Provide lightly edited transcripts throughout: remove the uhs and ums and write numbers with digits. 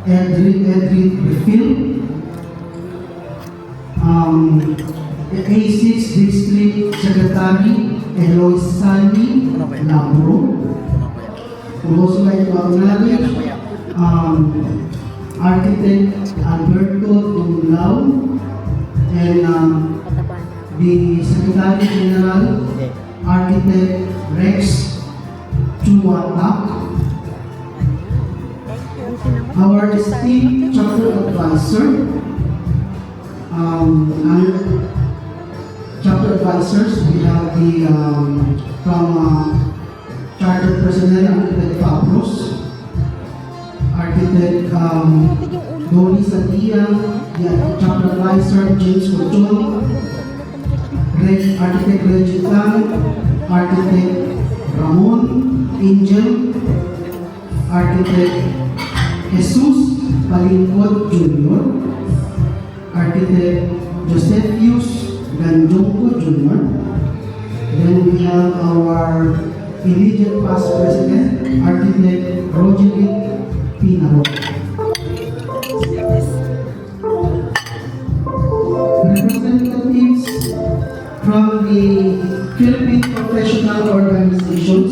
Edwin Refill, A6 District Secretary Eloy Sani Labro. Would also like to acknowledge Architect Alberto Dumlao and the Secretary General Architect Rex Chuatak. Our esteemed chapter advisor, and chapter advisors, we have the from Charter President Architect Fabros, Architect Doni Sadia, the chapter advisor James Cochon, Architect Reggie Tan, Architect Ramon Angel, Architect Jesus Palingkod Jr., Architect Josephus Ganjongko Jr. Then we have our immediate past president, Architect Roger Pinaro. Representatives from the Philippine professional organizations,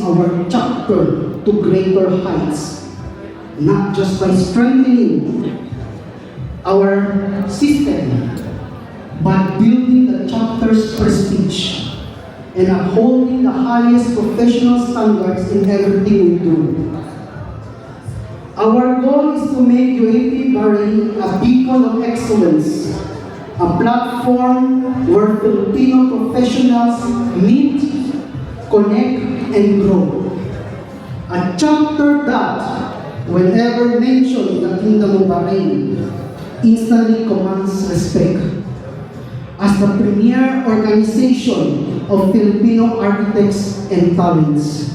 our chapter to greater heights, not just by strengthening our system, but building the chapter's prestige and upholding the highest professional standards in everything we do. Our goal is to make UAP Bahrain a beacon of excellence, a platform where Filipino professionals meet, connect, and grow. A chapter that, whenever mentioned in the Kingdom of Bahrain, instantly commands respect. As the premier organization of Filipino architects and talents.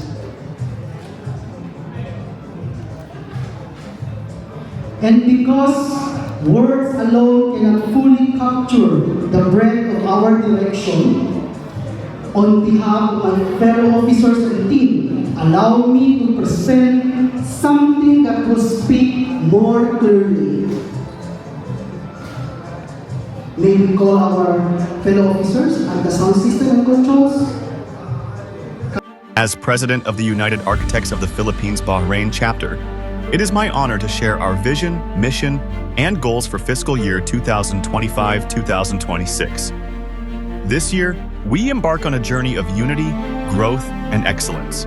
And because words alone cannot fully capture the breadth of our direction, on behalf of my fellow officers and team, allow me to present something that will speak more clearly. May we call our fellow officers at the sound system and controls. As President of the United Architects of the Philippines Bahrain chapter, it is my honor to share our vision, mission, and goals for fiscal year 2025-2026. This year, we embark on a journey of unity, growth, and excellence.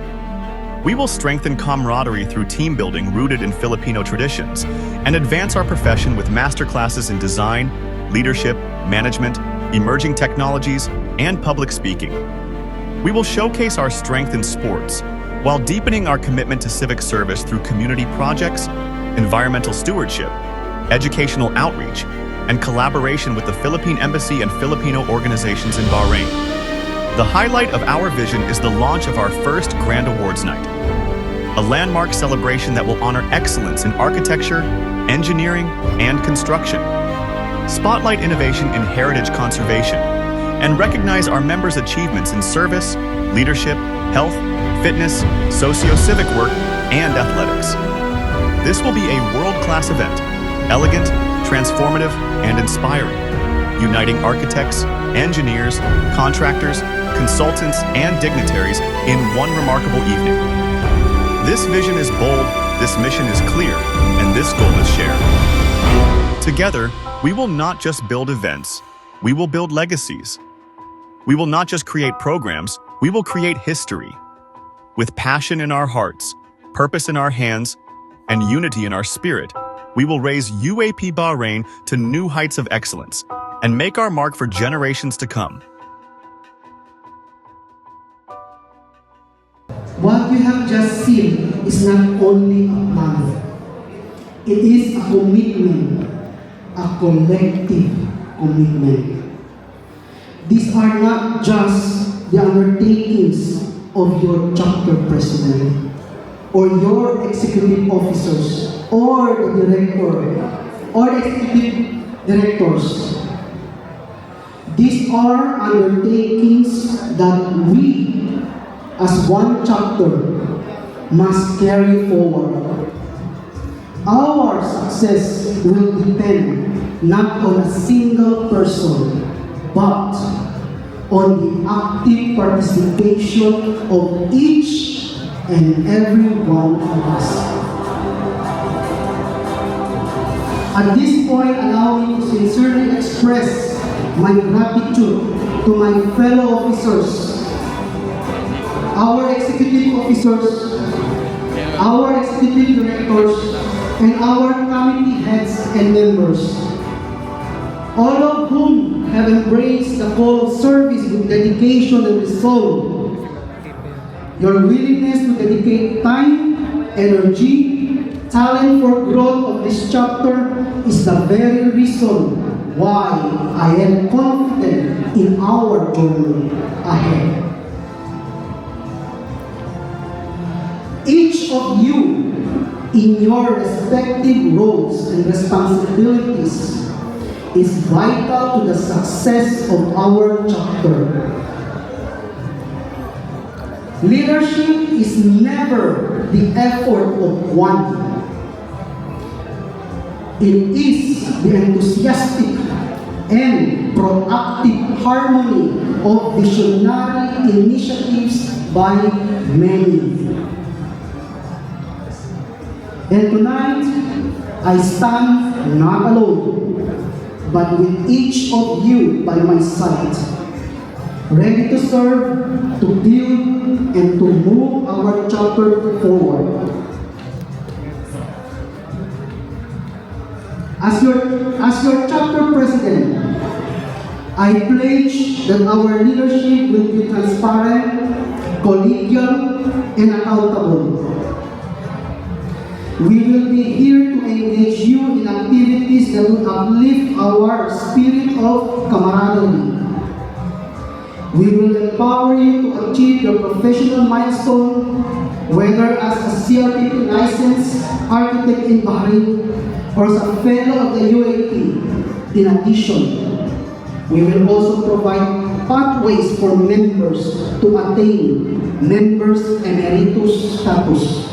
We will strengthen camaraderie through team building rooted in Filipino traditions and advance our profession with masterclasses in design, leadership, management, emerging technologies, and public speaking. We will showcase our strength in sports while deepening our commitment to civic service through community projects, environmental stewardship, educational outreach, and collaboration with the Philippine Embassy and Filipino organizations in Bahrain. The highlight of our vision is the launch of our first Grand Awards Night, a landmark celebration that will honor excellence in architecture, engineering, and construction, spotlight innovation in heritage conservation, and recognize our members' achievements in service, leadership, health, fitness, socio-civic work, and athletics. This will be a world-class event, elegant, transformative, and inspiring, uniting architects, engineers, contractors, consultants, and dignitaries in one remarkable evening. This vision is bold, this mission is clear, and this goal is shared. Together, we will not just build events, we will build legacies. We will not just create programs, we will create history. With passion in our hearts, purpose in our hands, and unity in our spirit, we will raise UAP Bahrain to new heights of excellence and make our mark for generations to come. What you have just seen is not only a plan. It is a commitment, a collective commitment. These are not just the undertakings of your chapter president or your executive officers or the director or the executive directors. These are undertakings that we, as one chapter, must carry forward. Our success will depend not on a single person, but on the active participation of each and every one of us. At this point, allow me to sincerely express my gratitude to my fellow officers, our executive officers, our executive directors, and our committee heads and members, all of whom have embraced the call of service with dedication and resolve. Your willingness to dedicate time, energy, talent for growth of this chapter is the very reason why I am confident in our journey ahead. Each of you, in your respective roles and responsibilities, is vital to the success of our chapter. Leadership is never the effort of one. It is the enthusiastic and proactive harmony of visionary initiatives by many. And tonight, I stand not alone, but with each of you by my side, ready to serve, to build, and to move our chapter forward. As your chapter president, I pledge that our leadership will be transparent, collegial, and accountable. We will be here to engage you in activities that will uplift our spirit of camaraderie. We will empower you to achieve your professional milestone, whether as a CRPP licensed architect in Bahrain or as a fellow of the UAP. In addition, we will also provide pathways for members to attain members emeritus status,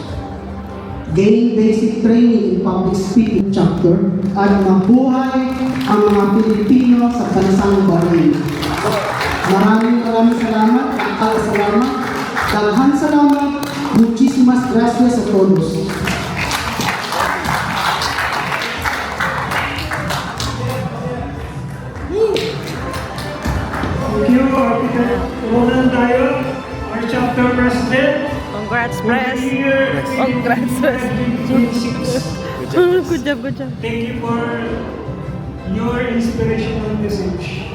gain basic training in public speaking chapter, at mabuhay ang mga Pilipino sa bansang Bahrain. Maraming salamat, salamat, daghan salamat, muchísimas gracias a todos. Thank you, Architect Roland Dayo, our chapter president. Congrats, press. Congrats, Congrats, press. Good job, good job. Thank you for your inspirational message.